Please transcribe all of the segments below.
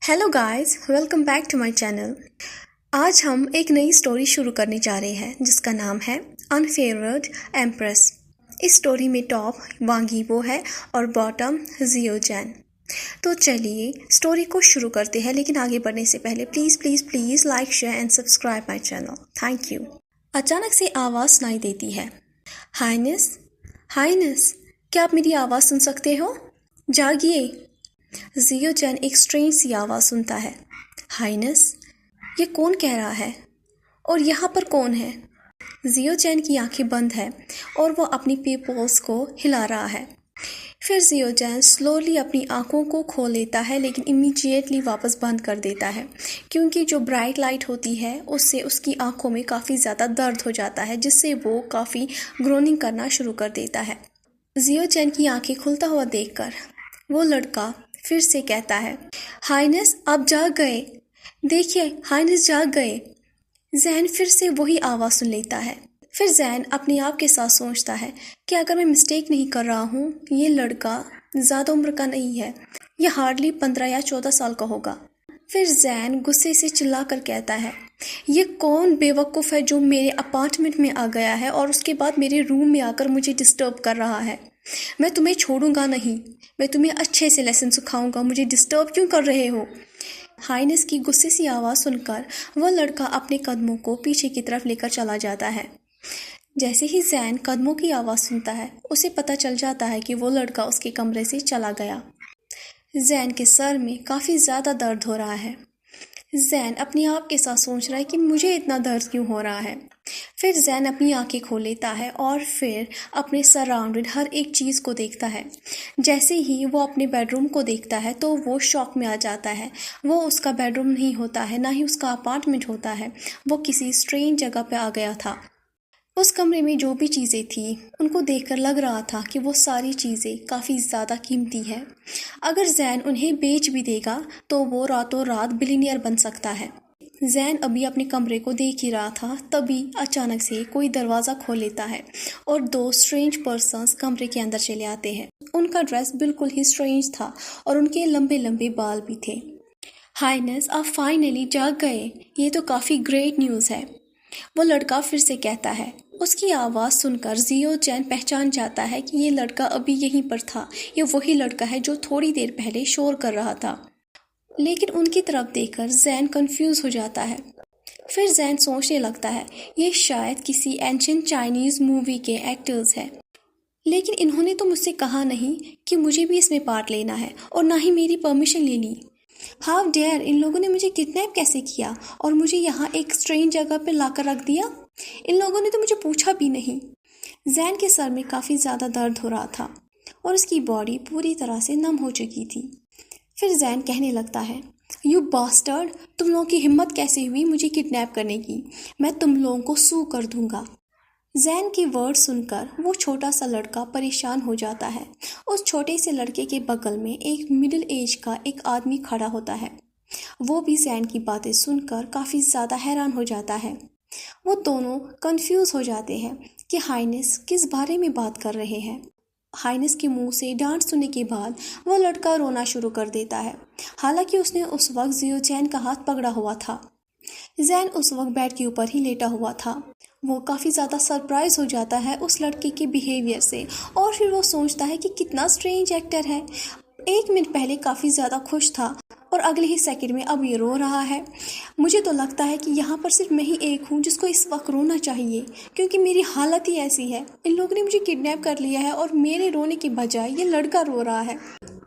Hello guys, welcome back to my channel. आज हम एक नई स्टोरी शुरू करने जा रहे हैं जिसका नाम है अनफेवर्ड एम्प्रेस। इस स्टोरी में टॉप वांग यीबो है और बॉटम जियो जैन। तो चलिए स्टोरी को शुरू करते हैं, लेकिन आगे बढ़ने से पहले please please please like share and subscribe my channel. Thank you. अचानक से आवाज़ सुनाई देती है। हाइनेस, हाइनेस, क्या आप मेरी आवाज़ सुन सकते हो? जागिए। जियो जैन एक स्ट्रेंज सी आवाज़ सुनता है। हाइनेस, ये कौन कह रहा है और यहाँ पर कौन है? जियो जैन की आंखें बंद है और वो अपनी पीपल्स को हिला रहा है। फिर जियो जैन स्लोली अपनी आंखों को खोल लेता है, लेकिन इमीडिएटली वापस बंद कर देता है क्योंकि जो ब्राइट लाइट होती है उससे उसकी आंखों में काफ़ी ज़्यादा दर्द हो जाता है, जिससे वो काफ़ी ग्रोनिंग करना शुरू कर देता है। जियो जैन की आंखें खुलता हुआ देखकर वो लड़का फिर से कहता है, हाइनेस आप जाग गए। देखिए हाइनेस जाग गए। जैन फिर से वही आवाज़ सुन लेता है। फिर जैन अपने आप के साथ सोचता है कि अगर मैं मिस्टेक नहीं कर रहा हूँ, ये लड़का ज़्यादा उम्र का नहीं है, ये हार्डली 15 या 14 साल का होगा। फिर जैन गुस्से से चिल्ला कर कहता है, ये कौन बेवकूफ़ है जो मेरे अपार्टमेंट में आ गया है और उसके बाद मेरे रूम में आकर मुझे डिस्टर्ब कर रहा है। मैं तुम्हें छोड़ूंगा नहीं, मैं तुम्हें अच्छे से लेसन सिखाऊंगा, मुझे डिस्टर्ब क्यों कर रहे हो? हाइनेस की गुस्से सी आवाज़ सुनकर वह लड़का अपने कदमों को पीछे की तरफ लेकर चला जाता है। जैसे ही जैन कदमों की आवाज़ सुनता है, उसे पता चल जाता है कि वो लड़का उसके कमरे से चला गया। जैन के सर में काफ़ी ज़्यादा दर्द हो रहा है। जैन अपने आप के साथ सोच रहा है कि मुझे इतना दर्द क्यों हो रहा है। फिर जैन अपनी आंखें खोल लेता है और फिर अपने सराउंडेड हर एक चीज़ को देखता है। जैसे ही वो अपने बेडरूम को देखता है तो वो शॉक में आ जाता है। वो उसका बेडरूम नहीं होता है, ना ही उसका अपार्टमेंट होता है। वो किसी स्ट्रेंज जगह पे आ गया था। उस कमरे में जो भी चीज़ें थी उनको देखकर लग रहा था कि वो सारी चीज़ें काफ़ी ज़्यादा कीमती है। अगर जैन उन्हें बेच भी देगा तो वो रातों रात बिलीनियर बन सकता है। जैन अभी अपने कमरे को देख ही रहा था, तभी अचानक से कोई दरवाज़ा खोल लेता है और दो स्ट्रेंज पर्सन्स कमरे के अंदर चले आते हैं। उनका ड्रेस बिल्कुल ही स्ट्रेंज था और उनके लंबे लंबे बाल भी थे। हाइनेस, आप फाइनली जाग गए, ये तो काफ़ी ग्रेट न्यूज़ है, वो लड़का फिर से कहता है। उसकी आवाज़ सुनकर जियो जैन पहचान जाता है कि ये लड़का अभी यहीं पर था। ये वही लड़का है जो थोड़ी देर पहले शोर कर रहा था। लेकिन उनकी तरफ देखकर जैन कंफ्यूज हो जाता है। फिर जैन सोचने लगता है, ये शायद किसी एंशिएंट चाइनीज़ मूवी के एक्टर्स हैं। लेकिन इन्होंने तो मुझसे कहा नहीं कि मुझे भी इसमें पार्ट लेना है और ना ही मेरी परमिशन लेनी। हाउ डेयर, इन लोगों ने मुझे किडनैप कैसे किया और मुझे यहाँ एक स्ट्रेंज जगह पर लाकर रख दिया? इन लोगों ने तो मुझे पूछा भी नहीं। जैन के सर में काफ़ी ज़्यादा दर्द हो रहा था और उसकी बॉडी पूरी तरह से नम हो चुकी थी। फिर जैन कहने लगता है, यू बास्टर्ड, तुम लोगों की हिम्मत कैसे हुई मुझे किडनैप करने की? मैं तुम लोगों को सू कर दूंगा। जैन की वर्ड सुनकर वो छोटा सा लड़का परेशान हो जाता है। उस छोटे से लड़के के बगल में एक मिडिल एज का एक आदमी खड़ा होता है। वो भी जैन की बातें सुनकर काफ़ी ज़्यादा हैरान हो जाता है। वो दोनों कंफ्यूज हो जाते हैं कि हाइनेस किस बारे में बात कर रहे हैं। हाइनेस के मुंह से डांट सुनने के बाद वो लड़का रोना शुरू कर देता है। हालांकि उसने उस वक्त जियो जैन का हाथ पकड़ा हुआ था। जैन उस वक्त बेड के ऊपर ही लेटा हुआ था। वो काफ़ी ज़्यादा सरप्राइज हो जाता है उस लड़के के बिहेवियर से और फिर वो सोचता है कि कितना स्ट्रेंज एक्टर है। 1 मिनट पहले काफ़ी ज़्यादा खुश था और अगले ही सेकंड में अब ये रो रहा है। मुझे तो लगता है कि यहाँ पर सिर्फ मैं ही एक हूँ जिसको इस वक्त रोना चाहिए, क्योंकि मेरी हालत ही ऐसी है। इन लोगों ने मुझे किडनैप कर लिया है और मेरे रोने के बजाय ये लड़का रो रहा है।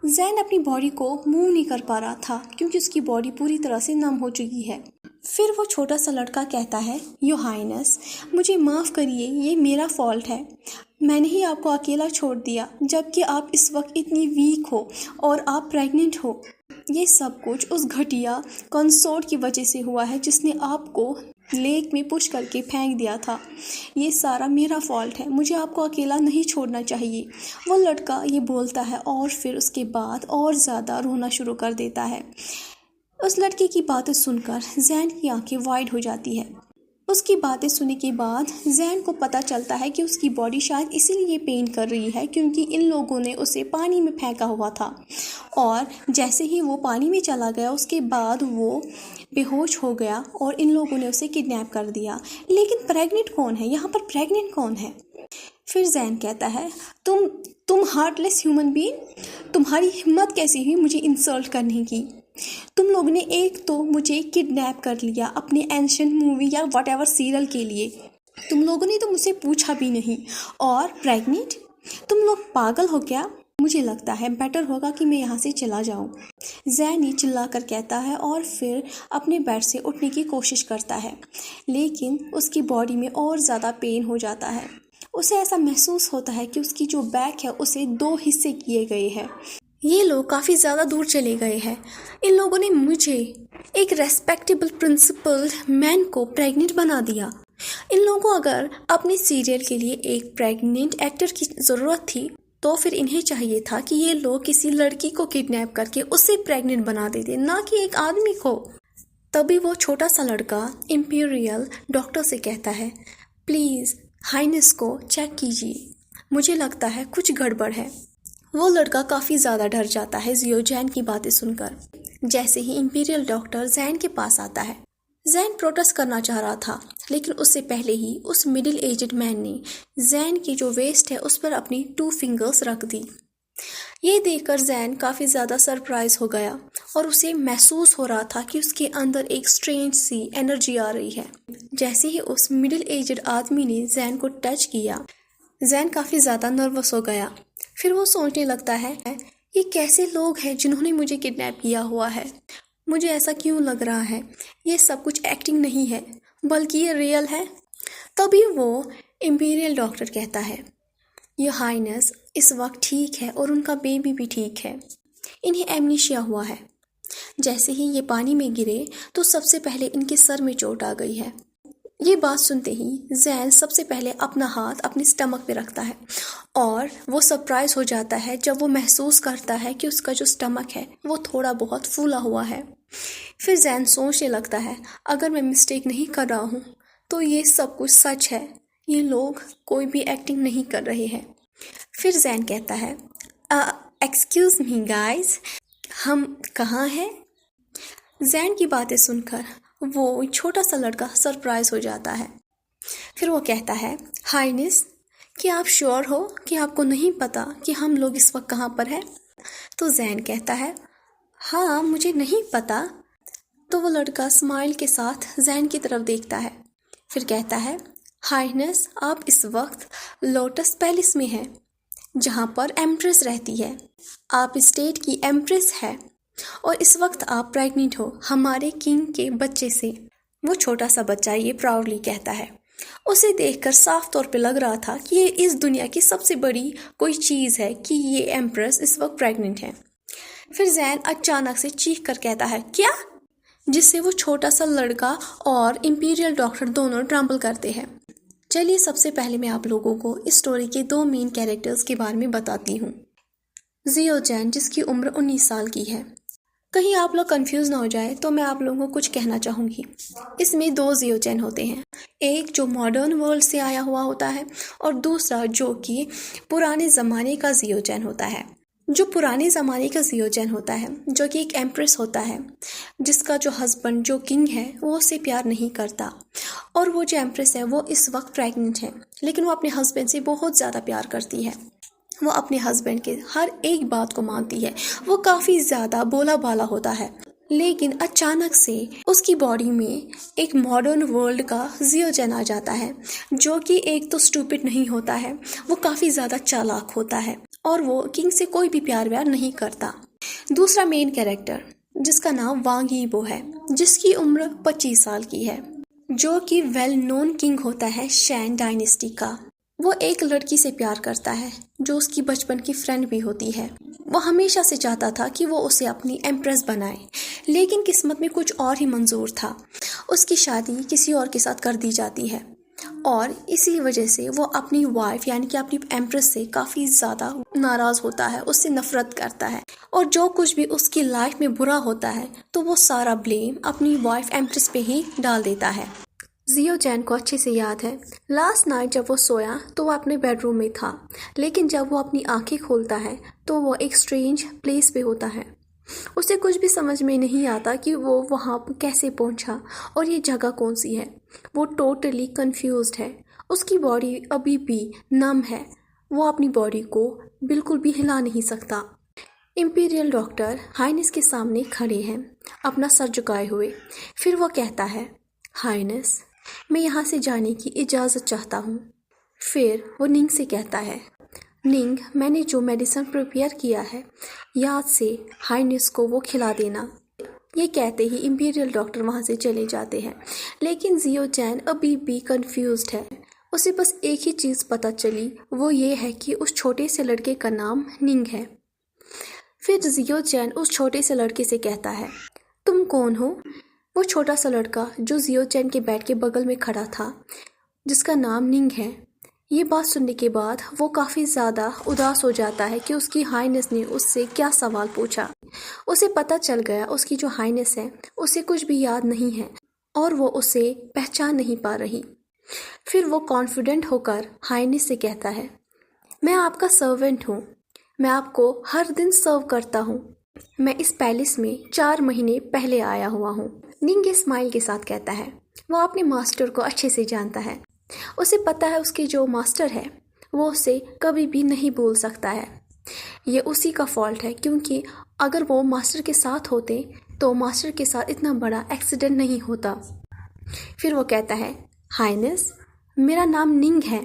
जैन अपनी बॉडी को मूव नहीं कर पा रहा था क्योंकि उसकी बॉडी पूरी तरह से नम हो चुकी है। फिर वो छोटा सा लड़का कहता है, यो हाइनेस, मुझे माफ़ करिए, ये मेरा फॉल्ट है। मैंने ही आपको अकेला छोड़ दिया जबकि आप इस वक्त इतनी वीक हो और आप प्रेग्नेंट हो। ये सब कुछ उस घटिया कंसोर्ट की वजह से हुआ है जिसने आपको लेक में पुश करके फेंक दिया था। ये सारा मेरा फॉल्ट है, मुझे आपको अकेला नहीं छोड़ना चाहिए। वो लड़का ये बोलता है और फिर उसके बाद और ज़्यादा रोना शुरू कर देता है। उस लड़के की बातें सुनकर जैन की आंखें वाइड हो जाती है। उसकी बातें सुनने के बाद जैन को पता चलता है कि उसकी बॉडी शायद इसीलिए पेन कर रही है क्योंकि इन लोगों ने उसे पानी में फेंका हुआ था, और जैसे ही वो पानी में चला गया उसके बाद वो बेहोश हो गया और इन लोगों ने उसे किडनैप कर दिया। लेकिन प्रेग्नेंट कौन है यहाँ पर? प्रेग्नेंट कौन है? फिर जैन कहता है, तुम हार्टलेस ह्यूमन बीइंग, तुम्हारी हिम्मत कैसी हुई मुझे इंसल्ट करने की? तुम लोग ने एक तो मुझे किडनैप कर लिया अपने एंशिएंट मूवी या व्हाटएवर सीरियल के लिए, तुम लोगों ने तो मुझसे पूछा भी नहीं, और प्रेग्नेंट? तुम लोग पागल हो क्या? मुझे लगता है बेटर होगा कि मैं यहाँ से चला जाऊँ, जैन ये चिल्ला कर कहता है और फिर अपने बेड से उठने की कोशिश करता है, लेकिन उसकी बॉडी में और ज़्यादा पेन हो जाता है। उसे ऐसा महसूस होता है कि उसकी जो बैक है उसे 2 हिस्से किए गए हैं। ये लोग काफ़ी ज़्यादा दूर चले गए हैं। इन लोगों ने मुझे, एक रेस्पेक्टेबल प्रिंसिपल मैन को प्रेग्नेंट बना दिया। इन लोगों को अगर अपने सीरियल के लिए एक प्रेग्नेंट एक्टर की ज़रूरत थी तो फिर इन्हें चाहिए था कि ये लोग किसी लड़की को किडनैप करके उसे प्रेग्नेंट बना देते, ना कि एक आदमी को। तभी वो छोटा सा लड़का इंपीरियल डॉक्टर से कहता है, प्लीज़ हाइनेस को चेक कीजिए, मुझे लगता है कुछ गड़बड़ है। वो लड़का काफ़ी ज़्यादा डर जाता है जियो जैन की बातें सुनकर। जैसे ही इंपीरियल डॉक्टर जैन के पास आता है, जैन प्रोटेस्ट करना चाह रहा था, लेकिन उससे पहले ही उस मिडिल एज्ड मैन ने जैन की जो वेस्ट है उस पर अपनी 2 फिंगर्स रख दी। ये देखकर जैन काफ़ी ज़्यादा सरप्राइज हो गया और उसे महसूस हो रहा था कि उसके अंदर एक स्ट्रेंज सी एनर्जी आ रही है। जैसे ही उस मिडिल एज्ड आदमी ने जैन को टच किया, जैन काफ़ी ज़्यादा नर्वस हो गया। फिर वो सोचने लगता है, ये कैसे लोग हैं जिन्होंने मुझे किडनैप किया हुआ है? मुझे ऐसा क्यों लग रहा है ये सब कुछ एक्टिंग नहीं है बल्कि ये रियल है। तभी वो इंपीरियल डॉक्टर कहता है, योर हाइनेस इस वक्त ठीक है और उनका बेबी भी ठीक है, इन्हें एमनीशिया हुआ है। जैसे ही ये पानी में गिरे तो सबसे पहले इनके सर में चोट आ गई है। ये बात सुनते ही जैन सबसे पहले अपना हाथ अपने स्टमक पे रखता है और वो सरप्राइज हो जाता है जब वो महसूस करता है कि उसका जो स्टमक है वो थोड़ा बहुत फूला हुआ है। फिर जैन सोचने लगता है, अगर मैं मिस्टेक नहीं कर रहा हूँ तो ये सब कुछ सच है, ये लोग कोई भी एक्टिंग नहीं कर रहे हैं। फिर जैन कहता है, एक्सक्यूज़ मी गाइस, हम कहाँ हैं? जैन की बातें सुनकर वो छोटा सा लड़का सरप्राइज हो जाता है। फिर वो कहता है, हाइनेस, क्या आप श्योर हो कि आपको नहीं पता कि हम लोग इस वक्त कहाँ पर हैं? तो जैन कहता है, हाँ मुझे नहीं पता। तो वो लड़का स्माइल के साथ जैन की तरफ देखता है, फिर कहता है, हाइनेस, आप इस वक्त लोटस पैलेस में हैं जहाँ पर एम्प्रेस रहती है। आप स्टेट की एम्प्रेस है और इस वक्त आप प्रेग्नेंट हो हमारे किंग के बच्चे से। वो छोटा सा बच्चा ये प्राउडली कहता है। उसे देखकर साफ तौर पे लग रहा था कि ये इस दुनिया की सबसे बड़ी कोई चीज़ है कि ये एम्प्रेस इस वक्त प्रेग्नेंट है। फिर जैन अचानक से चीख कर कहता है, क्या? जिससे वो छोटा सा लड़का और इंपीरियल डॉक्टर दोनों ट्रम्बल करते हैं। चलिए सबसे पहले मैं आप लोगों को इस स्टोरी के 2 मेन कैरेक्टर्स के बारे में बताती हूँ। जियो जैन, जिसकी उम्र 19 साल की है। कहीं आप लोग कंफ्यूज ना हो जाए तो मैं आप लोगों को कुछ कहना चाहूँगी। इसमें 2 जियो जैन होते हैं, एक जो मॉडर्न वर्ल्ड से आया हुआ होता है और दूसरा जो कि पुराने ज़माने का जियो जैन होता है। जो पुराने ज़माने का जियो जैन होता है, जो कि एक एम्प्रेस होता है जिसका जो हस्बैंड जो किंग है वो उससे प्यार नहीं करता, और वो जो एम्प्रेस है वो इस वक्त प्रेग्नेंट है, लेकिन वो अपने हस्बैंड से बहुत ज़्यादा प्यार करती है। वो अपने हस्बैंड के हर एक बात को मानती है। वो काफ़ी ज़्यादा बोला बाला होता है, लेकिन अचानक से उसकी बॉडी में एक मॉडर्न वर्ल्ड का जियो जैन आ जाता है, जो कि एक तो स्टूपिड नहीं होता है, वो काफ़ी ज़्यादा चालाक होता है और वो किंग से कोई भी प्यार व्यार नहीं करता। दूसरा मेन कैरेक्टर जिसका नाम वांग यीबो है, जिसकी उम्र 25 साल की है, जो कि वेल नोन किंग होता है शैन डायनेस्टी का। वो एक लड़की से प्यार करता है जो उसकी बचपन की फ्रेंड भी होती है। वो हमेशा से चाहता था कि वो उसे अपनी एम्प्रेस बनाए, लेकिन किस्मत में कुछ और ही मंजूर था। उसकी शादी किसी और के साथ कर दी जाती है और इसी वजह से वो अपनी वाइफ यानी कि अपनी एम्प्रेस से काफ़ी ज़्यादा नाराज़ होता है, उससे नफरत करता है, और जो कुछ भी उसकी लाइफ में बुरा होता है तो वो सारा ब्लेम अपनी वाइफ एम्प्रेस पे ही डाल देता है। जियो चैन को अच्छे से याद है लास्ट नाइट जब वो सोया तो वो अपने बेडरूम में था, लेकिन जब वो अपनी आंखें खोलता है तो वो एक स्ट्रेंज प्लेस पे होता है। उसे कुछ भी समझ में नहीं आता कि वो वहाँ कैसे पहुँचा और ये जगह कौन सी है। वो टोटली कंफ्यूज्ड है। उसकी बॉडी अभी भी नम है, वो अपनी बॉडी को बिल्कुल भी हिला नहीं सकता। इंपीरियल डॉक्टर हाइनेस के सामने खड़े हैं, अपना सर झुकाए हुए। फिर वो कहता है, हाइनेस, मैं यहाँ से जाने की इजाज़त चाहता हूँ। फिर वो निंग से कहता है, निंग, मैंने जो मेडिसिन प्रिपेयर किया है याद से हाइनेस को वो खिला देना। ये कहते ही इंपीरियल डॉक्टर वहाँ से चले जाते हैं, लेकिन जियो चैन अभी भी कंफ्यूज्ड है। उसे बस एक ही चीज़ पता चली, वो ये है कि उस छोटे से लड़के का नाम निंग है। फिर जियो चैन उस छोटे से लड़के से कहता है, तुम कौन हो? वो छोटा सा लड़का जो जियो चैन के बेड के बगल में खड़ा था, जिसका नाम निंग है। ये बात सुनने के बाद वो काफ़ी ज़्यादा उदास हो जाता है कि उसकी हाइनेस ने उससे क्या सवाल पूछा। उसे पता चल गया उसकी जो हाइनेस है उसे कुछ भी याद नहीं है और वो उसे पहचान नहीं पा रही। फिर वो कॉन्फिडेंट होकर हाइनेस से कहता है, मैं आपका सर्वेंट हूँ, मैं आपको हर दिन सर्व करता हूँ। मैं इस पैलेस में 4 महीने पहले आया हुआ हूँ। निंग स्माइल के साथ कहता है, वो अपने मास्टर को अच्छे से जानता है। उसे पता है उसके जो मास्टर है वो उसे कभी भी नहीं भूल सकता है। ये उसी का फॉल्ट है, क्योंकि अगर वो मास्टर के साथ होते तो मास्टर के साथ इतना बड़ा एक्सीडेंट नहीं होता। फिर वो कहता है, हाइनेस, मेरा नाम निंग है,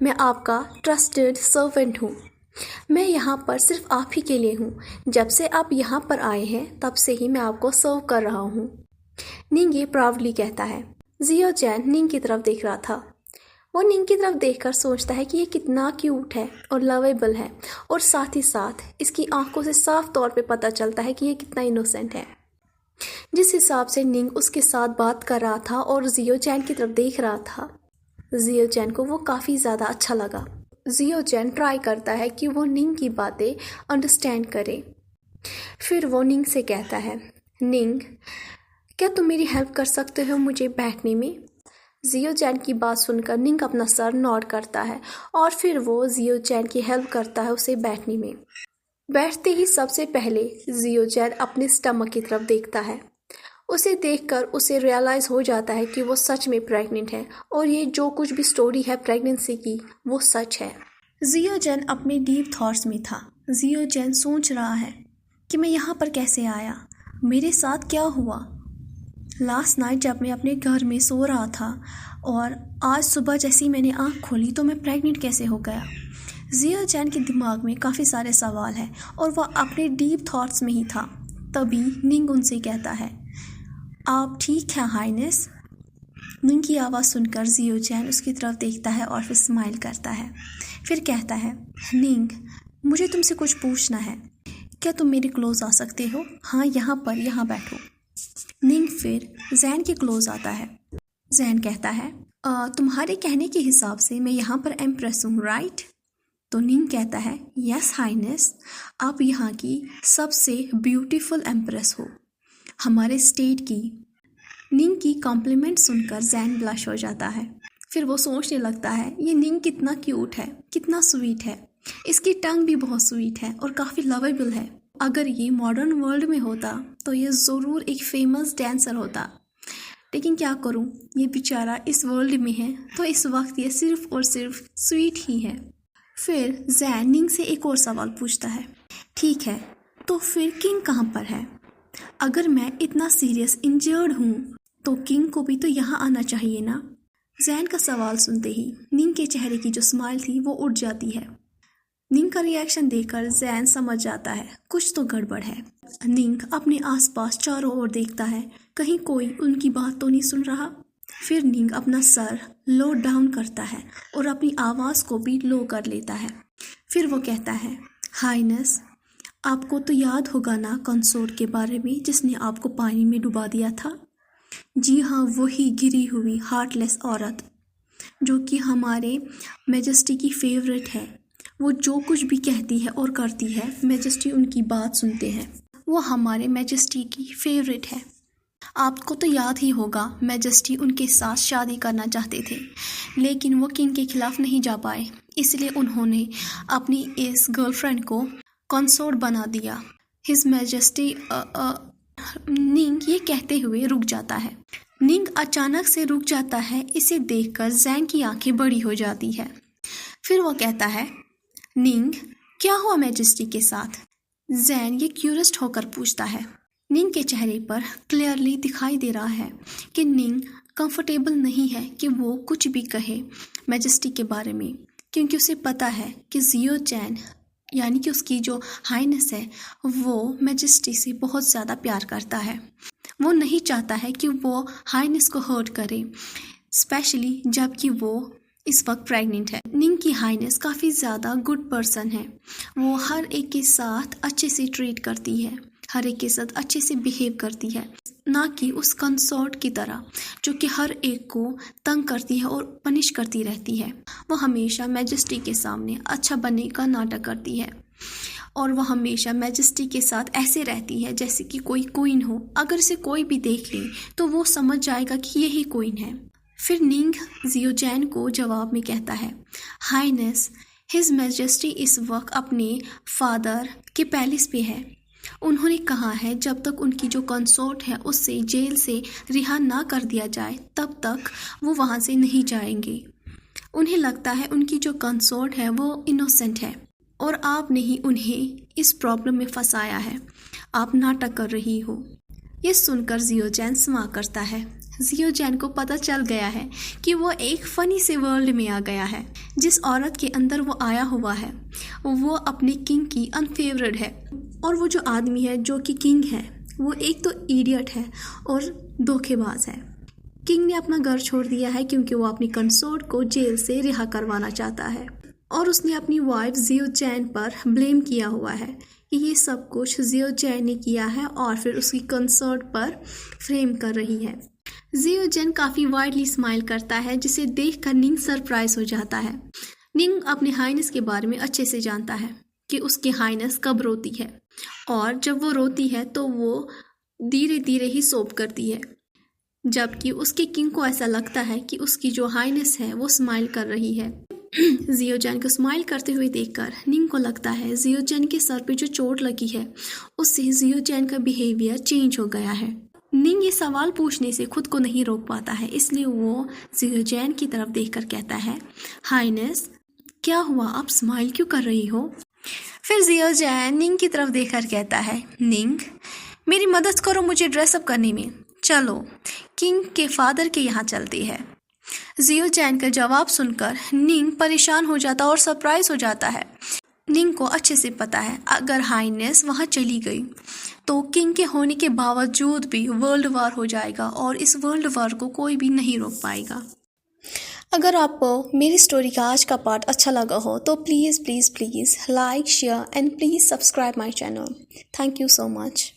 मैं आपका ट्रस्टेड सर्वेंट हूँ। मैं यहाँ पर सिर्फ आप ही के लिए हूँ। जब से आप यहाँ पर आए हैं तब से ही मैं आपको सर्व कर रहा हूँ। निंग ये प्राउडली कहता है। जियो चैन निंग की तरफ देख रहा था। वो निंग की तरफ देखकर सोचता है कि ये कितना क्यूट है और लवेबल है, और साथ ही साथ इसकी आंखों से साफ तौर पे पता चलता है कि ये कितना इनोसेंट है। जिस हिसाब से निंग उसके साथ बात कर रहा था और जियो चैन की तरफ देख रहा था, जियो चैन को वो काफ़ी ज़्यादा अच्छा लगा। जियो चैन ट्राई करता है कि वो निंग की बातें अंडरस्टैंड करे। फिर वो निंग से कहता है, निंग, क्या तुम मेरी हेल्प कर सकते हो मुझे बैठने में? जियो चैन की बात सुनकर निंग अपना सर नॉड करता है और फिर वो जियो चैन की हेल्प करता है उसे बैठने में। बैठते ही सबसे पहले जियो चैन अपने स्टमक की तरफ देखता है। उसे देखकर उसे रियलाइज़ हो जाता है कि वो सच में प्रेग्नेंट है और ये जो कुछ भी स्टोरी है प्रेगनेंसी की वो सच है। जियो चैन अपने डीप थॉट्स में था। जियो चैन सोच रहा है कि मैं यहाँ पर कैसे आया, मेरे साथ क्या हुआ। लास्ट नाइट जब मैं अपने घर में सो रहा था और आज सुबह जैसे ही मैंने आँख खोली तो मैं प्रेग्नेंट कैसे हो गया। जियो चैन के दिमाग में काफ़ी सारे सवाल हैं और वह अपने डीप थॉट्स में ही था। तभी निंग उनसे कहता है, आप ठीक हैं हाइनेस? निंग की आवाज़ सुनकर जियो चैन उसकी तरफ देखता है और फिर स्माइल करता है। फिर कहता है, निंग, मुझे तुमसे कुछ पूछना है, क्या तुम मेरे क्लोज आ सकते हो? हाँ, यहाँ पर, यहाँ बैठो। निंग फिर जैन के क्लोज आता है। जैन कहता है, तुम्हारे कहने के हिसाब से मैं यहाँ पर एम्प्रेस हूँ, राइट? तो निंग कहता है, यस हाइनेस, आप यहाँ की सबसे ब्यूटीफुल एम्प्रेस हो, हमारे स्टेट की। निंग की कॉम्प्लीमेंट सुनकर जैन ब्लश हो जाता है। फिर वो सोचने लगता है, ये निंग कितना क्यूट है, कितना स्वीट है, इसकी टंग भी बहुत स्वीट है और काफ़ी लवेबल है। अगर ये मॉडर्न वर्ल्ड में होता तो ये ज़रूर एक फेमस डांसर होता, लेकिन क्या करूं, ये बेचारा इस वर्ल्ड में है तो इस वक्त ये सिर्फ और सिर्फ स्वीट ही है। फिर जैन निंग से एक और सवाल पूछता है, ठीक है, तो फिर किंग कहाँ पर है? अगर मैं इतना सीरियस इंजर्ड हूँ तो किंग को भी तो यहाँ आना चाहिए ना। जैन का सवाल सुनते ही निंग के चेहरे की जो स्माइल थी वो उड़ जाती है। निंग का रिएक्शन देखकर जैन समझ जाता है कुछ तो गड़बड़ है। निंग अपने आसपास चारों ओर देखता है, कहीं कोई उनकी बात तो नहीं सुन रहा। फिर निंग अपना सर लो डाउन करता है और अपनी आवाज़ को भी लो कर लेता है। फिर वो कहता है, हाइनेस, आपको तो याद होगा ना कंसोर्ट के बारे में जिसने आपको पानी में डुबा दिया था? जी हाँ, वही गिरी हुई हार्टलेस औरत जो कि हमारे मैजेस्टी की फेवरेट है। वो जो कुछ भी कहती है और करती है मैजेस्टी उनकी बात सुनते हैं। वो हमारे मैजेस्टी की फेवरेट है। आपको तो याद ही होगा, मैजेस्टी उनके साथ शादी करना चाहते थे, लेकिन वो किंग के खिलाफ नहीं जा पाए, इसलिए उन्होंने अपनी इस गर्लफ्रेंड को कंसोर्ट बना दिया। हिज मैजेस्टी निंग ये कहते हुए रुक जाता है। निंग अचानक से रुक जाता है। इसे देखकर जैंग की आंखें बड़ी हो जाती है। फिर वो कहता है, निंग क्या हुआ मैजेस्टी के साथ? जैन ये क्यूरियस होकर पूछता है। निंग के चेहरे पर क्लियरली दिखाई दे रहा है कि निंग कंफर्टेबल नहीं है कि वो कुछ भी कहे मैजेस्टी के बारे में, क्योंकि उसे पता है कि जियो चैन यानी कि उसकी जो हाइनेस है वो मैजेस्टी से बहुत ज़्यादा प्यार करता है। वो नहीं चाहता है कि वो हाइनेस को हर्ट करे, स्पेशली जबकि वो इस वक्त प्रेग्नेंट है। निंग की हाइनेस काफ़ी ज़्यादा गुड पर्सन है। वो हर एक के साथ अच्छे से ट्रीट करती है, हर एक के साथ अच्छे से बिहेव करती है, ना कि उस कंसोर्ट की तरह जो कि हर एक को तंग करती है और पनिश करती रहती है। वो हमेशा मैजेस्टी के सामने अच्छा बनने का नाटक करती है और वो हमेशा मैजेस्टी के साथ ऐसे रहती है जैसे कि कोई क्वीन हो। अगर इसे कोई भी देख ले तो वो समझ जाएगा कि यही क्वीन है। फिर निंग जियो चैन को जवाब में कहता है, हाइनेस, हिज मैजेस्टी इस वक्त अपने फादर के पैलेस पे है। उन्होंने कहा है जब तक उनकी जो कंसोर्ट है उससे जेल से रिहा ना कर दिया जाए तब तक वो वहाँ से नहीं जाएंगे। उन्हें लगता है उनकी जो कंसोर्ट है वो इनोसेंट है और आपने ही उन्हें इस प्रॉब्लम में फंसाया है। आप नाटक कर रही हो। ये सुनकर जियो चैन स्माइल करता है। जियो चैन को पता चल गया है कि वो एक फ़नी से वर्ल्ड में आ गया है। जिस औरत के अंदर वो आया हुआ है वो अपने किंग की अनफेवरेट है, और वो जो आदमी है जो कि किंग है वो एक तो इडियट है और धोखेबाज है। किंग ने अपना घर छोड़ दिया है क्योंकि वो अपनी कंसोर्ट को जेल से रिहा करवाना चाहता है, और उसने अपनी वाइफ जियो चैन पर ब्लेम किया हुआ है कि ये सब कुछ जियो चैन ने किया है और फिर उसकी कंसोर्ट पर फ्रेम कर रही है। जियो चैन काफ़ी वाइडली स्माइल करता है, जिसे देखकर निंग सरप्राइज हो जाता है। निंग अपने हाइनेस के बारे में अच्छे से जानता है कि उसकी हाइनेस कब रोती है, और जब वो रोती है तो वो धीरे धीरे ही सोप करती है, जबकि उसके किंग को ऐसा लगता है कि उसकी जो हाइनेस है वो स्माइल कर रही है। जियो चैन को स्माइल करते हुए देखकर निंग को लगता है जियो चैन के सर पे जो चोट लगी है उससे जियो चैन का बिहेवियर चेंज हो गया है। निंग ये सवाल पूछने से खुद को नहीं रोक पाता है, इसलिए वो जियो चैन की तरफ देखकर कहता है, हाइनेस क्या हुआ, आप स्माइल क्यों कर रही हो? फिर जियो चैन निंग की तरफ देखकर कहता है, निंग मेरी मदद करो मुझे ड्रेसअप करने में, चलो किंग के फादर के यहाँ चलती है। जियो चैन का जवाब सुनकर निंग परेशान हो जाता और सरप्राइज हो जाता है। निंग को अच्छे से पता है अगर हाइनेस वहाँ चली गई तो किंग के होने के बावजूद भी वर्ल्ड वार हो जाएगा और इस वर्ल्ड वार को कोई भी नहीं रोक पाएगा। अगर आपको मेरी स्टोरी का आज का पार्ट अच्छा लगा हो तो please please please like, share and please subscribe my channel. Thank you so much.